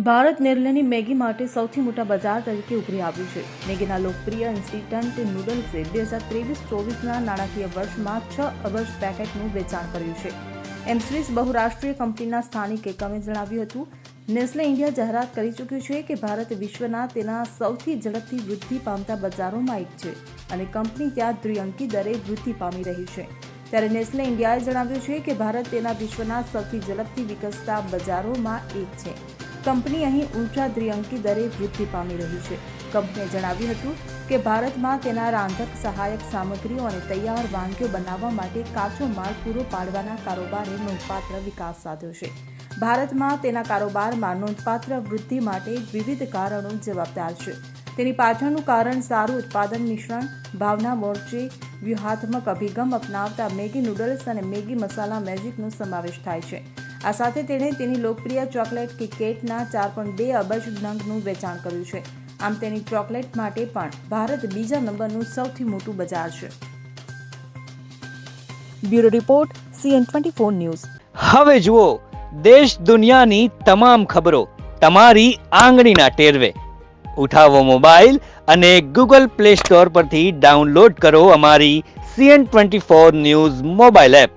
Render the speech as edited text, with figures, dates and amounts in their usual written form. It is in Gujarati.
ભારત નેરલેની મેગી માટે સૌથી મોટા બજાર તરીકે ઉભરી આવ્યું છે. મેગીના લોકપ્રિય ઇન્સ્ટન્ટ નૂડલ્સે 2023-24ના નાણાકીય વર્ષમાં 6 અબજ પેકેટનું વેચાણ કર્યું છે, એમ સ્વિસ બહુરાષ્ટ્રીય કંપનીના સ્થાનિક એકમે જણાવ્યું હતું. નેસ્લે ઇન્ડિયા જાહેરાત કરી ચૂક્યું છે કે ભારત વિશ્વના તેના સૌથી ઝડપથી વૃદ્ધિ પામતા બજારોમાં એક છે અને કંપની ત્યાં દ્વિઅંકી દરે વૃદ્ધિ પામી રહી છે. ત્યારે નેસ્લે ઇન્ડિયાએ જણાવ્યું છે કે ભારત તેના વિશ્વના સૌથી ઝડપથી વિકસતા બજારોમાં એક છે. કંપની અહીં ઊંચા દ્વિઅંકી દરે વૃદ્ધિ પામી રહી છે. કંપનીએ જણાવ્યું હતું કે ભારતમાં તેના રાંધક સહાયક સામગ્રીઓ અને તૈયાર વાનગીઓ બનાવવા માટે કાચો માલ પૂરો પાડવાના કારોબારે નોંધપાત્ર વિકાસ સાધ્યો છે. ભારતમાં તેના કારોબારમાં નોંધપાત્ર વૃદ્ધિ માટે વિવિધ કારણો જવાબદાર છે. તેની પાછળનું કારણ સારું ઉત્પાદન મિશ્રણ, ભાવના મોરચે વ્યૂહાત્મક અભિગમ અપનાવતા મેગી નૂડલ્સ અને મેગી મસાલા મેજિકનો સમાવેશ થાય છે. આ સાથે તેણે તેની લોકપ્રિય ચોકલેટ કિટકેટના 4.2 અબજ નંગનું વેચાણ કર્યું છે. આમ તેની ચોકલેટ માટે પણ ભારત બીજા નંબરનું સૌથી મોટું બજાર છે. Bureau report CN24 news. હવે જુઓ દેશ દુનિયાની તમામ ખબરો તમારી આંગળીના ટેરવે. ઉઠાવો મોબાઈલ અને Google Play Store પરથી ડાઉનલોડ કરો અમારી CN24 ન્યૂઝ મોબાઈલ એપ.